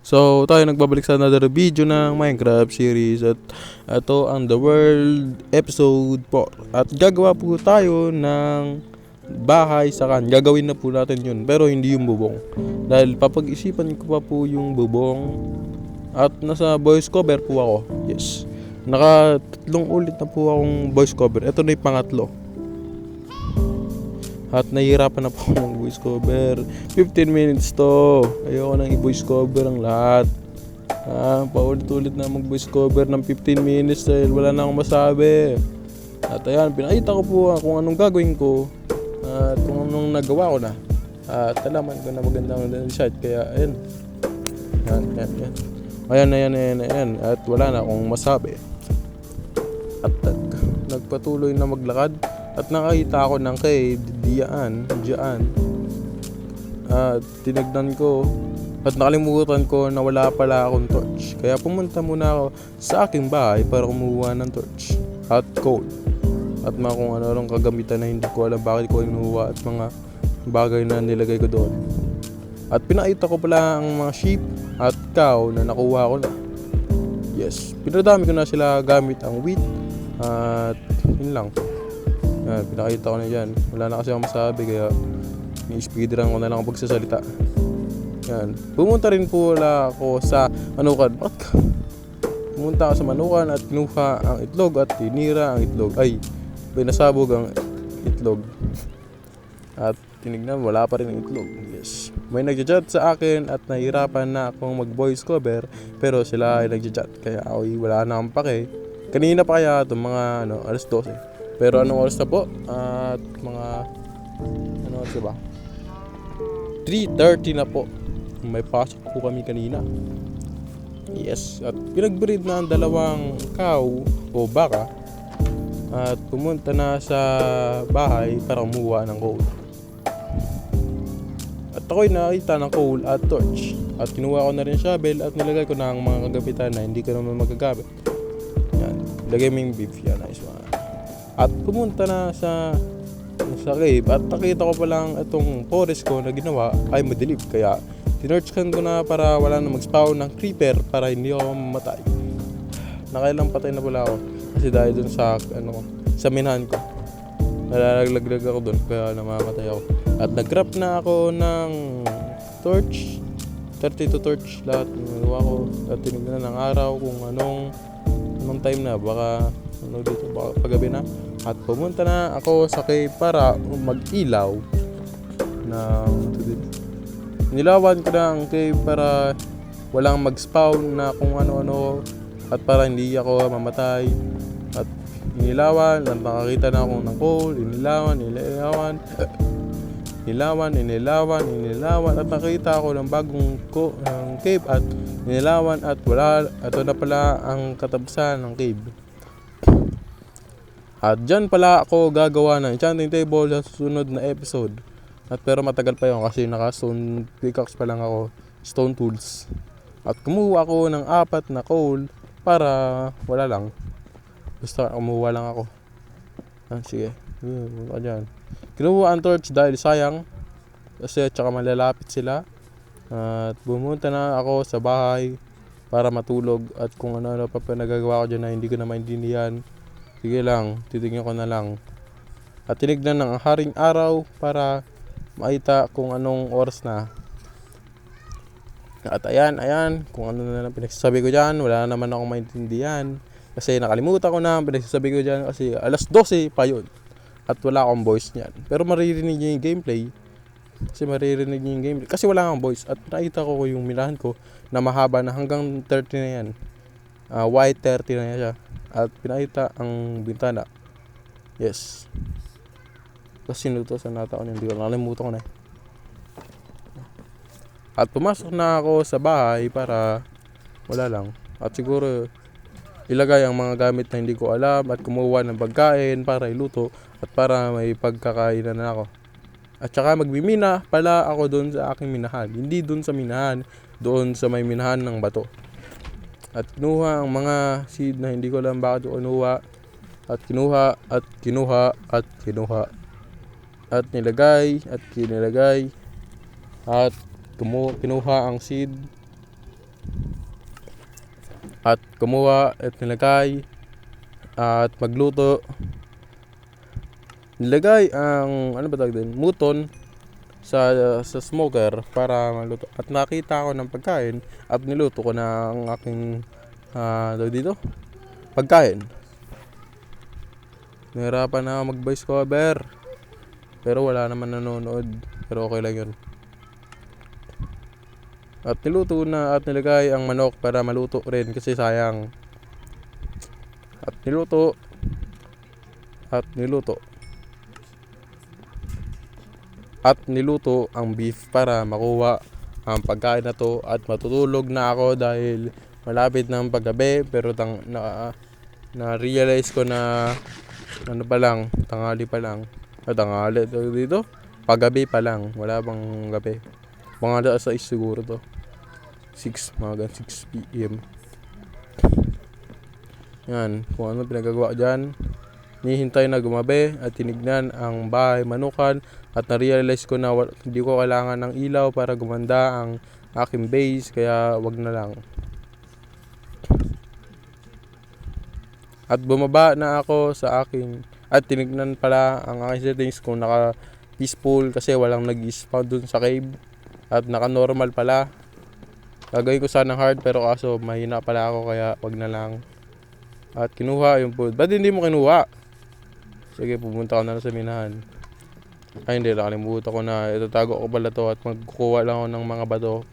So, tayo nagbabalik sa another video ng Minecraft series at ito ang The World episode po. At gagawa po tayo ng bahay sa kan. Gagawin na po natin yun, pero hindi yung bubong. Dahil papag-isipan ko pa po yung bubong at nasa voice cover po ako. Yes. Naka-3 ulit na po akong voice cover. Ito na yung pangatlo. At nahihirapan na po akong voice cover. 15 minutes to. Ayoko nang i-voice cover ang lahat. Paulit-ulit na mag-voice cover ng 15 minutes dahil wala na akong masabi. At ayan, pinakita ko po kung anong gagawin ko. At kung anong nagawa ko na. At alaman ko na maganda ang site. Kaya ayan. Ayan. At wala na akong masabi. At nagpatuloy na maglakad. At nakakita ako ng cave diyan. At tinignan ko at nakalimutan ko na wala pala akong torch. Kaya pumunta muna ako sa aking bahay para kumuha ng torch at coal. At mga kung ano-anong kagamitan na hindi ko alam bakit ko inuha at mga bagay na nilagay ko doon. At pinakita ko pala ang mga sheep at cow na nakuha ko na. Yes, pinadami ko na sila gamit ang wheat at yun lang. Yan, pinakita ko na dyan. Wala na kasi akong masabi kaya ni-speedrun ko na lang ang pagsasalita. Yan. Pumunta rin po wala ako sa Manukan. Pumunta ako sa Manukan at kinuha ang itlog at tinira ang itlog. Ay, pinasabog ang itlog. At tinignan, wala pa rin ang itlog. Yes. May nagja-chat sa akin at nahirapan na akong mag-voice cover pero sila ay nagja-chat. Kaya ako wala na akong pake. Kanina pa kaya itong mga alas 12. Pero anong oras na po? At mga oras ba? 3:30 na po. May pasok po kami kanina. Yes. At pinag-breed na ang dalawang cow o baka. At pumunta na sa bahay para kumuha ng coal. At ako'y nakita ng coal at torch. At kinuha ko na rin shovel at nilagay ko na ang mga kagapitan na hindi ko naman magagamit. Yan. Lagay mo yung beef. Yan. Nice one. At pumunta na sa cave at nakita ko palang itong forest ko na ginawa ay madilim. Kaya tinorchkan ko na para wala na mag-spawn ng creeper para hindi ako mamatay. Nakailang patay na pala ako kasi dahil dun sa minahan ko. Nalalaglag ako dun kaya namamatay ako. At nag-craft na ako ng torch. 32 torch lahat. Nagawa ko at tinignan ng araw kung anong time na baka dito baka paggabi na. At pumunta na ako sa cave para mag-ilaw nilawan ko na ang cave para walang mag-spawn na kung ano-ano at para hindi ako mamatay. At inilawan at nakakita na ako ng coal. Inilawan at nakita ako ng bagong cave at inilawan at wala. Ito na pala ang katapusan ng cave. At dyan pala ako gagawa ng enchanting table sa susunod na episode. At pero matagal pa yun kasi naka-stone pickaxe pa lang ako, stone tools. At kumuha ako ng 4 na coal para wala lang. Basta kumuha lang ako. Sige. Dyan. Kinuha ang torch dahil sayang. Kasi tsaka malalapit sila. At bumunta na ako sa bahay para matulog. At kung ano-ano pa nagagawa ko dyan na hindi ko na maintindihan. Sige lang, titignan ko na lang. At tinignan ng haring araw para makita kung anong oras na. At ayan, kung ano na lang pinagsasabi ko dyan, wala naman akong maintindihan. Kasi nakalimutan ko na ang pinagsasabi ko dyan kasi alas 12 pa yun. At wala akong voice niyan. Pero maririnig niyo yung gameplay. Kasi wala akong voice. At nakita ko yung minahan ko na mahaba na hanggang 30 na yan. White 30 na siya. At pinakita ang bintana. Yes. Kasi sinutosan nata ako hindi ko nakalimutan ko na. At pumasok na ako sa bahay para wala lang. At siguro ilagay ang mga gamit na hindi ko alam at kumuha ng pagkain para iluto at para may pagkakainan na ako. At saka magmimina pala ako doon sa aking minahan. Hindi doon sa minahan, doon sa may minahan ng bato. At kinuha ang mga seed na hindi ko alam bakit ko kinuha. At kinuha. At kinilagay. At kinuha ang seed. at kumuha at nilagay at magluto. Nilagay ang ano ba tawag din, muton sa smoker para maluto. At nakita ko ng pagkain at niluto ko na ang aking dito pagkain. Nahirapan na mag voice cover pero wala naman nanonood, pero okay lang yun. At niluto na at nilagay ang manok para maluto rin kasi sayang. At niluto ang beef para makuha ang pagkain na to at matutulog na ako dahil malapit na ang paggabi. Pero na-realize ko na ano pa lang, tanghali pa lang. Tanghali dito, paggabi pa lang, wala pang gabi. Mga 6 siguro to. 6 PM. Yan, kung ano pinagagawa dyan. Nihintay na gumabi at tinignan ang bahay manukan at na-realize ko na hindi ko kailangan ng ilaw para gumanda ang aking base, kaya wag na lang. At bumaba na ako sa aking at tinignan pala ang aking settings kung naka peaceful kasi walang nag-spawn dun sa cave at naka normal pala. Gagawin ko sana hard pero kaso mahina pala ako kaya wag na lang. At kinuha yung food. Ba't hindi mo kinuha? Sige, pumunta ko na sa minahan. Ay hindi, nakalimutan ko na itatago ko pala to at magkukuha lang ako ng mga bato.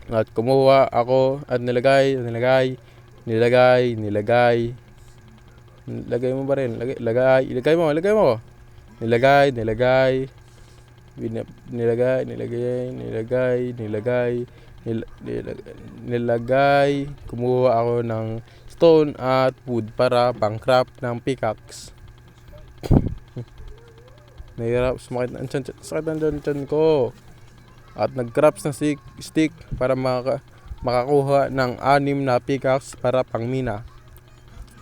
At kumuha ako at nilagay mo ba rin? Ilagay mo. Nilagay. Kumuha ako ng stone at wood para pang-craft ng pickaxe. Nahirap, sakit ang tiyan ko. At nag-craft ng stick para makakuha ng 6 na pickaxe para pang-mina.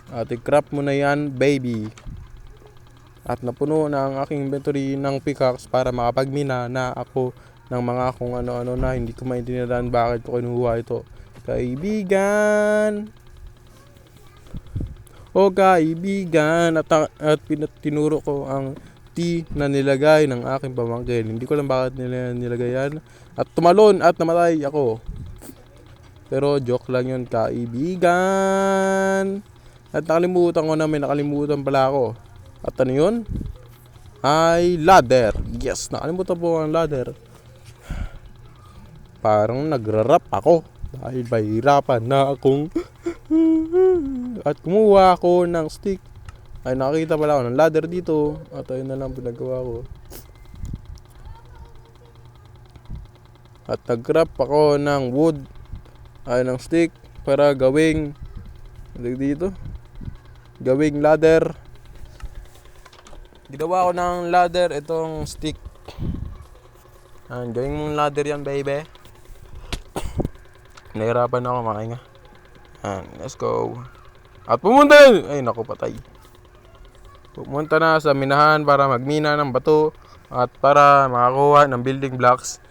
At i-craft mo na yan, baby. At napuno na ang aking inventory ng pickaxe para makapag-mina na ako ng mga kung ano-ano na hindi ko maintindihan bakit ko kinuha ito. Kaibigan. At tinuro ko ang tea na nilagay ng aking pamangkin. Hindi ko lang bakit nilagay yan. At tumalon at namatay ako. Pero joke lang yun, kaibigan. At nakalimutan pala ako. At ano yun? Ay ladder. Yes, nakalimutan po ang ladder. Parang nagra-rap ako dahil mahirapan na akong at kumuha ako ng stick. Ay nakita pala ako ng ladder dito. At ayun na lang pinagawa ko. At nag-craft ako ng wood ay ng stick para gawing ladder. Ginawa ko ng ladder itong stick. Gawing mong ladder yan, baby. Nahirapan ako makahinga. Let's go. At pumunta! Ay naku, patay. Pumunta na sa minahan para magmina ng bato at para makakuha ng building blocks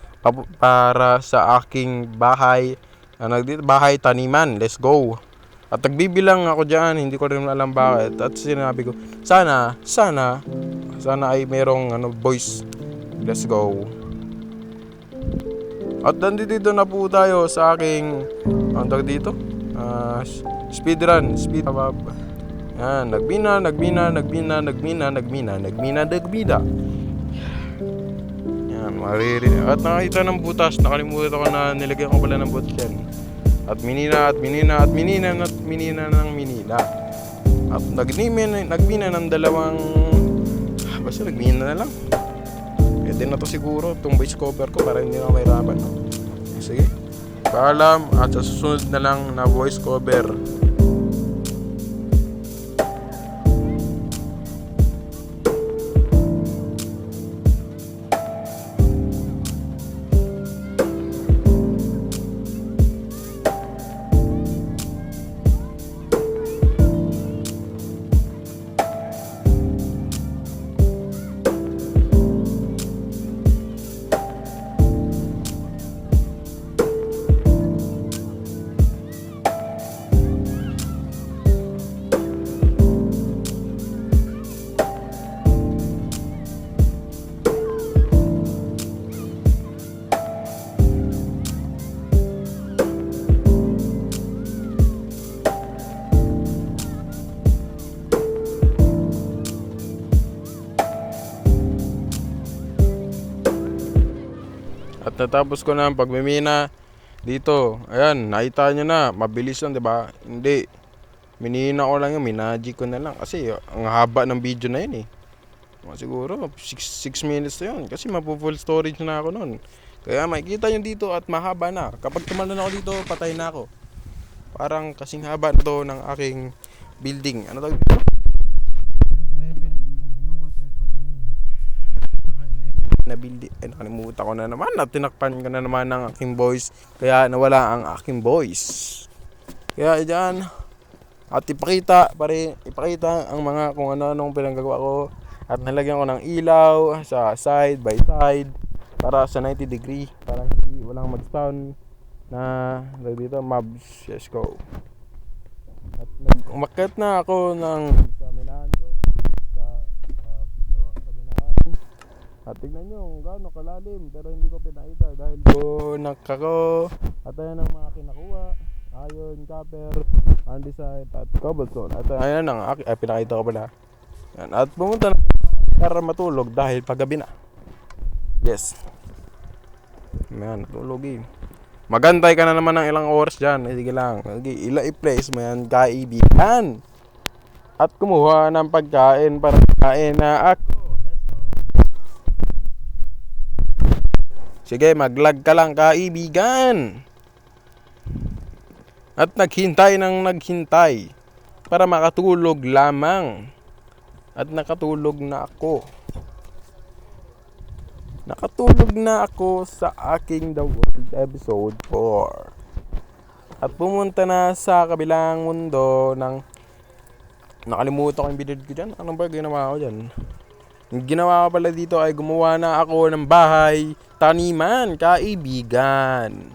para sa aking bahay. Bahay taniman. Let's go. At nagbibilang ako dyan, hindi ko rin alam bakit. At sinabi ko, sana ay merong voice. Let's go. At nandito na po tayo sa aking speedrun. Yan, nagbina. Yan, maririnig. At nakita ng butas, nakalimutan ko na nilagyan ko pala ng butas yan. At minina. At nagbina ng dalawang basta nagbina na lang. Pwede na to siguro itong voice cover ko para hindi na mahirapan. Sige, paalam at sa susunod na lang na voice cover. pagkatapos ko na pagmimina dito, ayan, nakita nyo na, mabilis lang, diba? Hindi, minina ko lang yun, minagic ko na lang. Kasi ang haba ng video na yun eh. Siguro 6 minutes na yun. Kasi mapu-full storage na ako nun. Kaya makikita nyo dito at mahaba na. Kapag tumalon ako dito, patay na ako. Parang kasing haba na to ng aking building. Ano tawag dito? 9/11 na building. Ay, nakalimutan ko na naman. At tinakpan ko na naman ng aking voice. Kaya nawala ang aking voice. Kaya dyan, at ipakita ang mga kung ano-anong pinanggagawa ko. At nalagyan ko ng ilaw sa side by side para sa 90 degree. Para hindi walang mag-stun na dito mobs. Let's go. At umakyat na ako ng saminahan ko sa saminahan. At tignan nyo kung gaano kalalim, pero hindi ko pinakita dahil bunak ako. At ayan ang mga kinakuha: iron, copper, andesite at cobblestone. At ayan ang pinakita ko pala. Yan. At pumunta na para matulog dahil paggabi na. Yes. Ayan, tulog eh. Magantay ka na naman ng ilang oras dyan. Sige lang. I-place mo yan, kaibigan. At kumuha ng pagkain para kain na ako. Sige, mag-lag ka lang, kaibigan. At naghintay para makatulog lamang. At nakatulog na ako. Nakatulog na ako sa aking The World Episode 4. At pumunta na sa kabilang mundo ng... Nakalimutan ko yung binid ko dyan. Anong ba ginawa ko dyan? Yung ginawa ko pala dito ay gumawa na ako ng bahay taniman, kaibigan.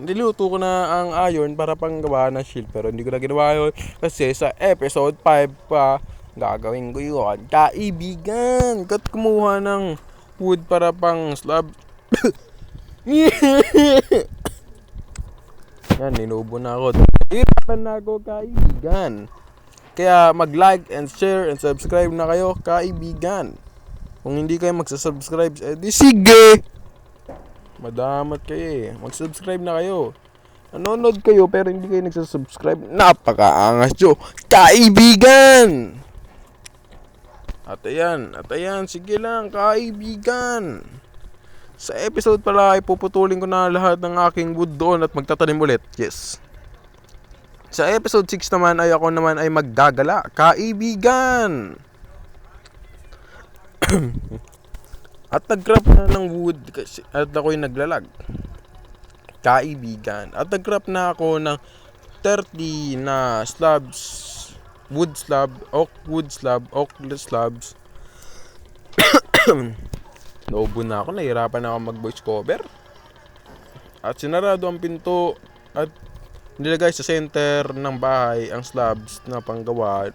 Niluto ko na ang iron para panggawa ng shield. Pero hindi ko na ginawa yun kasi sa episode 5 pa gagawin ko yun, kaibigan. Kat kumuha ng wood para pang slab. Yan, ninubo na ako. Hirapan na ako, kaibigan. Kaya mag-like and share and subscribe na kayo, kaibigan. Kung hindi kayo magsasubscribe, di sige! Madamat kayo eh. Mag-subscribe na kayo. Nanonood kayo pero hindi kayo nagsasubscribe. Napakaangas nyo, kaibigan! At ayan, sige lang, kaibigan. Sa episode pala ay puputulin ko na lahat ng aking wood doon at magtatanim ulit. Yes. Sa episode 6 naman ay ako naman ay maggagala, kaibigan. At nag-craft na ng wood kasi, at ako'y naglalag, kaibigan. At nag-craft na ako ng 30 na slabs. Wood slab, oak slabs. Naubo na ako, nahirapan na ako mag-voice cover. At sinarado ang pinto at nilagay sa center ng bahay ang slabs na panggawa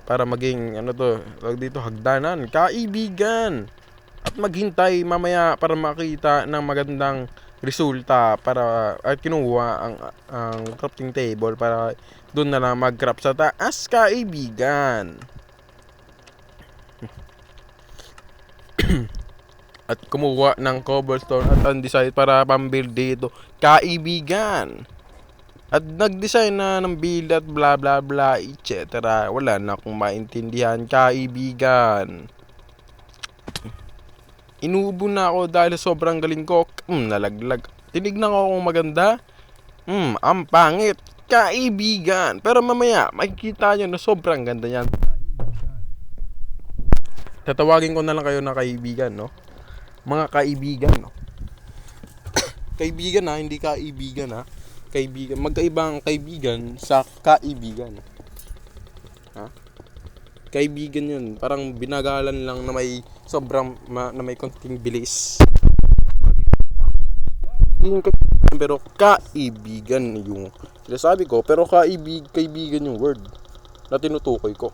para maging dito hagdanan, kaibigan. At maghintay mamaya para makita ng magandang resulta at kinuha ang crafting table para doon na lang mag-craft sa taas, kaibigan. At kumuha ng cobblestone at andesite para pang-build dito, kaibigan. At nag-design na ng build at bla bla bla etc. Wala na akong maintindihan, kaibigan. Inuubo na ako dahil sobrang galing ko. Nalaglag. Tinignan ko kung maganda. Ang pangit, kaibigan. Pero mamaya makikita nyo na sobrang ganda yan. Tatawagin ko na lang kayo na kaibigan, no? Mga kaibigan, no? Kaibigan ha, hindi kaibigan ha. Kaibigan, magkaibang kaibigan sa kaibigan. Ha? Kaibigan yun, parang binagalan lang na may na may konting bilis. Pero kaibigan yung sinasabi ko, pero kaibigan yung word na tinutukoy ko.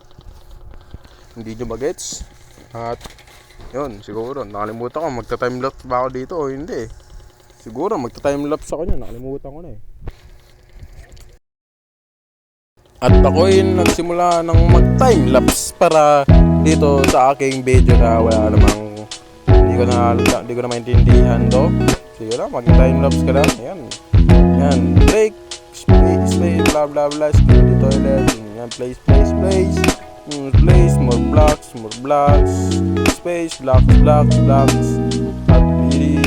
Hindi nyo bagets? At yun, siguro nakalimutan ko magta-timelapse ba ako dito o hindi. Siguro magta-timelapse ako niyan, nakalimutan ko na eh. At ako'y nagsimula ng mag-timelapse para dito sa aking video na wala namang hindi ko Hindi ko na maintindihan to. Sige lang, mag-time-lapse ka lang. Yan. Yan. Break. Space, blah, blah, blah. Skip the toilet. Yan. Place. Place. More blocks. Space. Blocks. At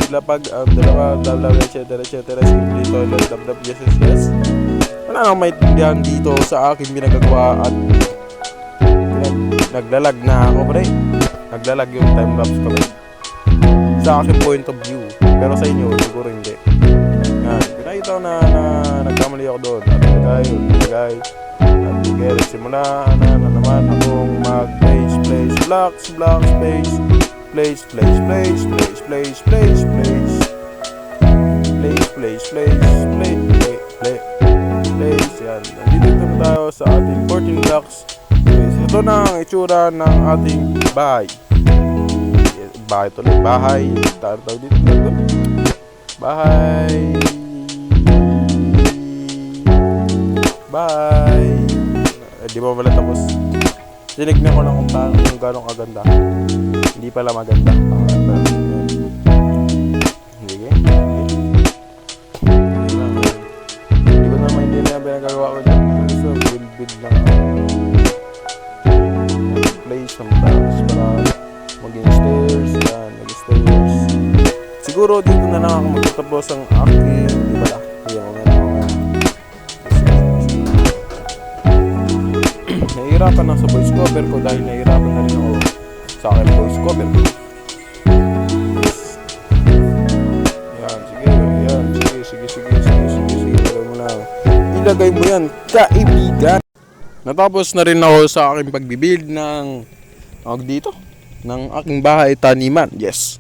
ilapag. Dalawa. Blah, blah, blah, etc. Skip the toilet. Dab. Yes. Wala nang maintindihan dito sa aking pinagagawa at naglalag na ako, pre. Naglalag yung time-lapse ko, pre. Sa aking point of view. Pero sa inyo, siguro hindi. Yan. Pinakita ko na nagkamali ako doon. At nagay. At sige, simula na naman akong mag-place. Blocks, space. Place. Yan. Nandito na tayo sa ating 14 blocks. Ito na ang itsura ng ating bahay. Bahay. Tawag dito. Bahay. Di ba pala tapos? Tinignan ko lang kung gano'ng kaganda. Hindi pala maganda. Sige. Hindi ko na maintindihan ang pinagagawa ko dyan. So, build lang ako. Place ng tiles para maging stairs. Yan, mag-stairs. Siguro dito na lang ako magtatapos ang aking, di ba lang? Nahihirapan lang sa voice cover ko dahil nahihirapan na rin ako sa aking voice cover ko. Ilagay mo yan, kaibigan. Natapos na rin ako sa aking pagbibuild ng aking bahay taniman. Yes.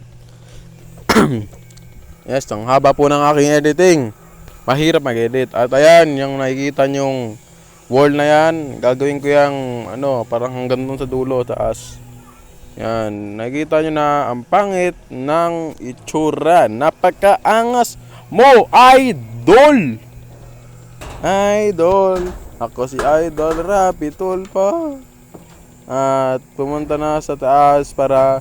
Yes, ang haba po ng aking editing. Mahirap mag-edit. At ayan, yung nakikita nyong wall na yan, gagawin ko yung parang hanggang doon sa dulo, taas. Yan, nakikita nyo na ang pangit ng itsura. Napakaangas mo, idol! Ako si Idol Rapi Tulfo. At pumunta na sa taas para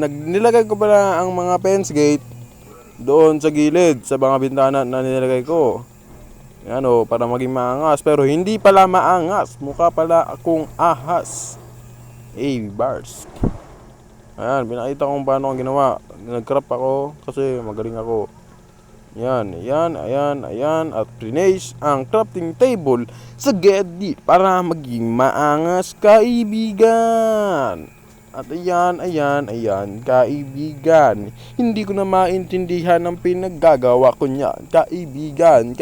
nilagay ko pala ang mga fence gate doon sa gilid sa mga bintana na nilagay ko. Yan para maging maangas, pero hindi pala maangas. Mukha pala akong ahas. Bars. Ayan, pinakita ko kung paano ang ginawa. Nag-crop ako kasi magaling ako. Yan. At prinace ang crafting table sa Geddy para maging maangas, kaibigan. At ayan, kaibigan. Hindi ko na maintindihan ang pinaggagawa ko niyan. Kaibigan.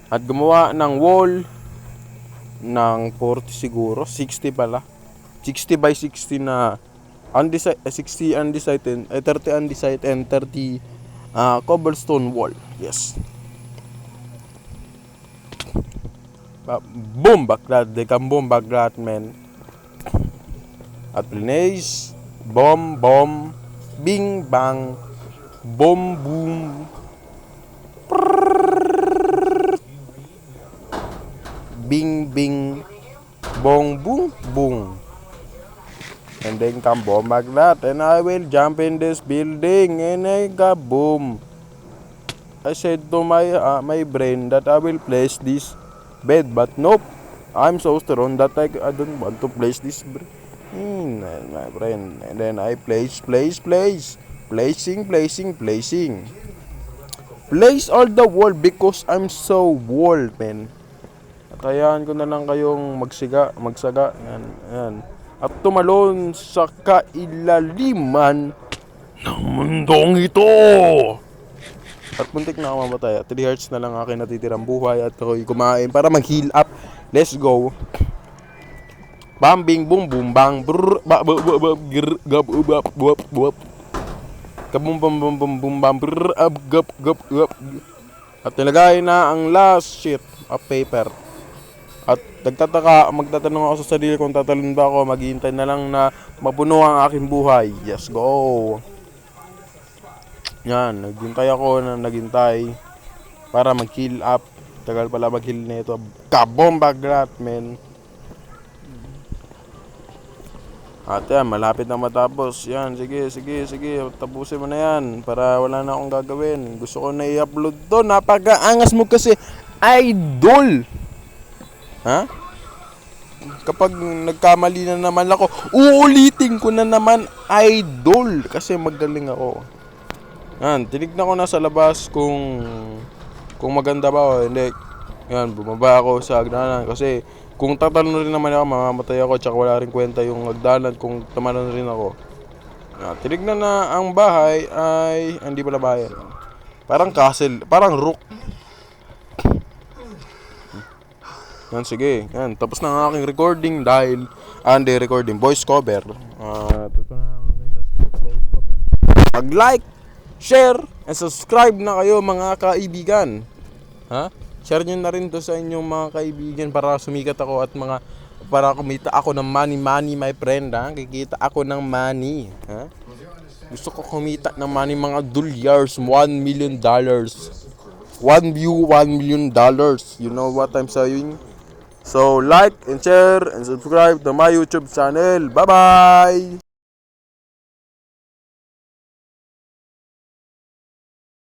At gumawa ng wall ng 40 siguro, 60 pala. 60 by 60 na 60 undecided, 30 undecided and 30 cobblestone wall. Yes. Boom baklat, they can boom baklat, man. At please, bomb, bing bang, boom boom, bing bing, bong boom boom. And then come bomb baklat, and I will jump in this building and I got boom. I said to my brain that I will place this bed, but nope, I'm so strong that I don't want to place this my friend. And then I place all the wall because I'm so wall, man. At ayan ko na lang kayong magsaga yan. At tumalon sa kailaliman ng mundong ito. At muntik na ako mamatay. 3 hearts na lang akin natitirang buhay. At ako'y kumain para mag-heal up. Let's go. Bam, bing, boom, boom, bang. Brrr, ba, bu, bu, bu, gir, gab, ubap, buap, buap. Kabum, bum, bum, bum, bum, bam, brrr, ab, gap, gap, gap. At nilagay na ang last sheet of paper. At magtatanong ako sa sarili kung tatalon ba ako. Maghihintay na lang na mapuno ang aking buhay. Yes, go. Yan, naghintay para mag-heal up. Tagal pala mag-heal na ito. Kabomba grat, men. At yan, malapit na matapos. Yan, sige, sige, sige. Tapusin mo na yan para wala na akong gagawin. Gusto ko na i-upload to. Napakaangas mo kasi, idol! Ha? Kapag nagkamali na naman ako, uulitin ko na naman, idol! Kasi magaling ako. Yan, tinignan ko na sa labas kung maganda ba o hindi. Yan, bumaba ako sa hagdanan kasi kung tatalon rin naman ako, mamamatay ako tsaka wala rin kwenta yung hagdanan kung tumalon rin ako. Yan, tinignan na ang bahay ay hindi pala bahay. Parang castle, parang rook. Yan, sige. Yan, tapos na ang aking recording dahil hindi recording, voice cover. Ito na ang voice cover. Mag-like, share, and subscribe na kayo mga kaibigan. Ha? Share nyo na rin to sa inyong mga kaibigan para sumikat ako at para kumita ako ng money my friend, ha? Kikita ako ng money, ha? Gusto ko kumita ng money, mga dolyars, $1 million. One view, $1 million. You know what I'm saying? So like and share and subscribe to my YouTube channel. Bye bye.